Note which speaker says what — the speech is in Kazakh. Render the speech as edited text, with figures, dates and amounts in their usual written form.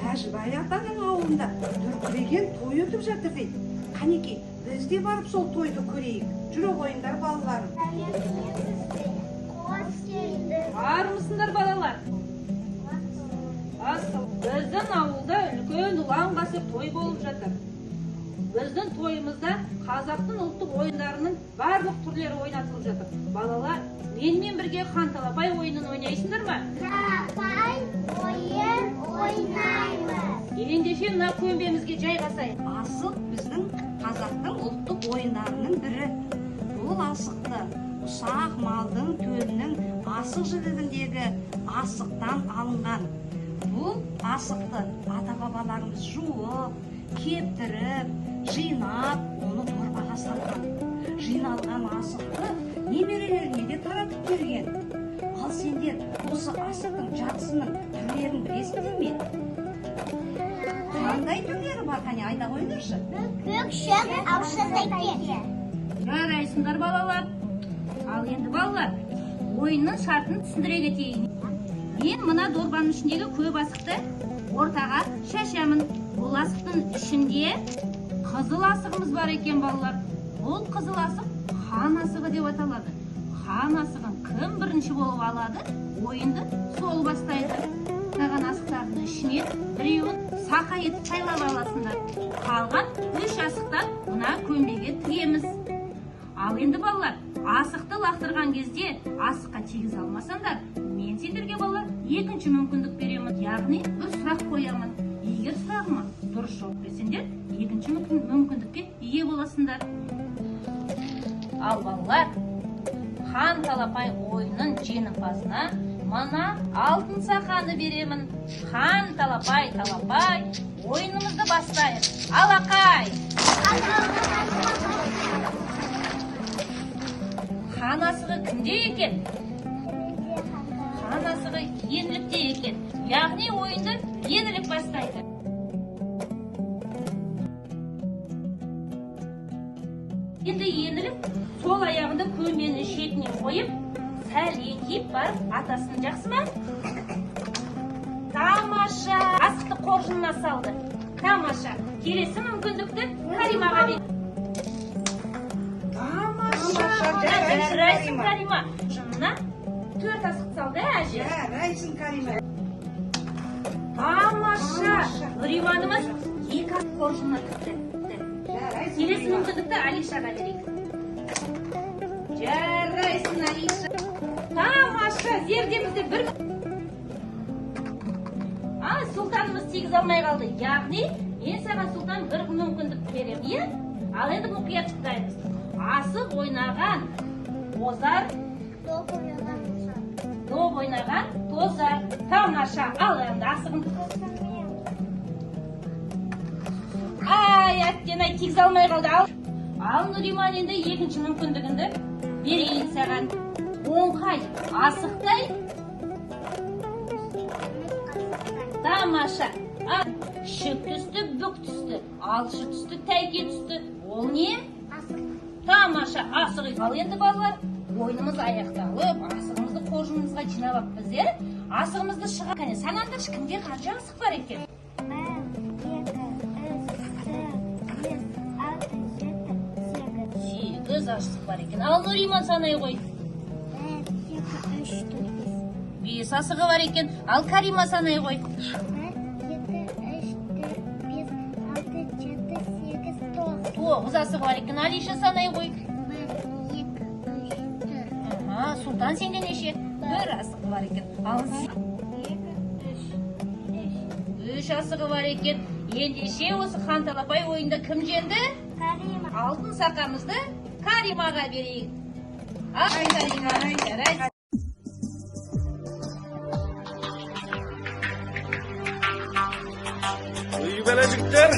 Speaker 1: Әжібай атаның ауылында дүркіреген той өтіп жатыр дейді. Қанекей, біз де барып сол тойды көрейік. Жүре қойыңдар балаларым.
Speaker 2: Бармысыңдар балалар? Асыл, біздің ауылда үлкен ұлан ғасыр той болып жатыр. Біздің тойымызда қазақтың ұлттық ойындарының барлық түрлері ойнатылып жатыр. Балалар, менімен бірге хан талапай ойынын ойнайсыңдар ма?
Speaker 3: Талапай ойын ойнаймыз.
Speaker 2: Ендеше мына көмбемізге жайғасайық.
Speaker 1: Асық біздің қазақтың ұлттық ойындарының бірі. Бұл асықты ұсақ малдың төлінің асық жілігіндегі асықтан алынған. Бұл асықты ата-бабаларымыз жуып, кептіріп, жинап, оны торбаға салған. Жиналған асықты немерелеріне де таратып берген. Ал сендер осы асықтың жатысының түрлерін білесіңдер ме? Қандай түрлері бар, қане айта қойыңдаршы.
Speaker 3: Бүкшік, аусызеке.
Speaker 2: Жарайсыңдар балалар. Ал енді балалар, ойынның шартын түсіндіре кетейін. Мен мына дорбаның ішіндегі көп асықты ортаға шашамын. Бұл асықтың ішінде қызыл асығымыз бар екен балалар. Бұл қызыл асық хан асығы деп аталады. Хан асығын кім бірінші болып алады, ойынды сол бастайды. Таған асықтардың ішінен біреуін сақа етіп сайлап аласыңдар. Қалған 3 асықтан мына көмбеге тігеміз. Ал енді балалар, асықты лақтырған кезде асыққа тигіз алмасаңдар, мен сендерге балалар екінші мүмкіндік беремін. Яғни бір сұрақ қоямын. Егер сұрағыма дұрыс жауап берсеңдер, екінші мүмкіндікке ие боласыңдар. Ал балалар, хан талапай ойынның жеңімпазына мына алтын сақаны беремін. Хан талапай, ойынымызды бастайық. Алақай! Хан асығы кімде екен? Хан асығы еңлікте екен. Яғни ойынды еңлік бастайды. Енді еңлік сол аяғында көмбенің шетіне қойып, сәл еңкейіп барып атасын, жақсы ма? Тамаша! Асықты қоржынына салды. Тамаша! Келесі мүмкіндікті Каримаға бер. Жарайсың, Карима. Жынына 4 асық салды, әже.
Speaker 1: Жарайсың, Карима.
Speaker 2: Тамаша! Нұриманымыз 2 асық қоржынына тікті. Келесі мүмкіндікті Алишаға берейік. Жарайсың, Алиша. Тамаша! Зердемізде бір... Сұлтанымыз тегіз алмай қалды. Яғни, мен саған сұлтан бір мүмкіндік берем. Ал енді мұқият тықтаймыз. Асық ойнаған озар, доп ойнаған тозар. Тамаша, ал енді асығын. Әттен-ай, тегіз алмай қалды. Ал Нұриман, енді екінші мүмкіндігінді берейін саған. Оңқай асықтай. Тамаша, шүк түсті, бүк түсті, алшы түсті, тәйке түсті. Ол не? Тамаша, асығы. Ал енді балалар, ойынымыз аяқталып, асығымызды қоржынымызға жинап аппыз, асығымызды шыға. Кәне, санаңдаршы, кімде қанша асық бар екен? 8 асық бар екен. Ал Нұриман санай қой. 5 асығы бар екен. Ал Карима санай қой. 9 асығы бар екен. Алиша санай қой. Сұлтан, сенде неше? 1 асығы бар екен. Ал 3 асығы бар екен. Ендеше осы хан талапай ойында кім жеңді?
Speaker 3: Карима.
Speaker 2: Алтын сақамызды Каримаға берейік. Ай, Карима, жарайсың.
Speaker 4: Үй бәлі жігіттер,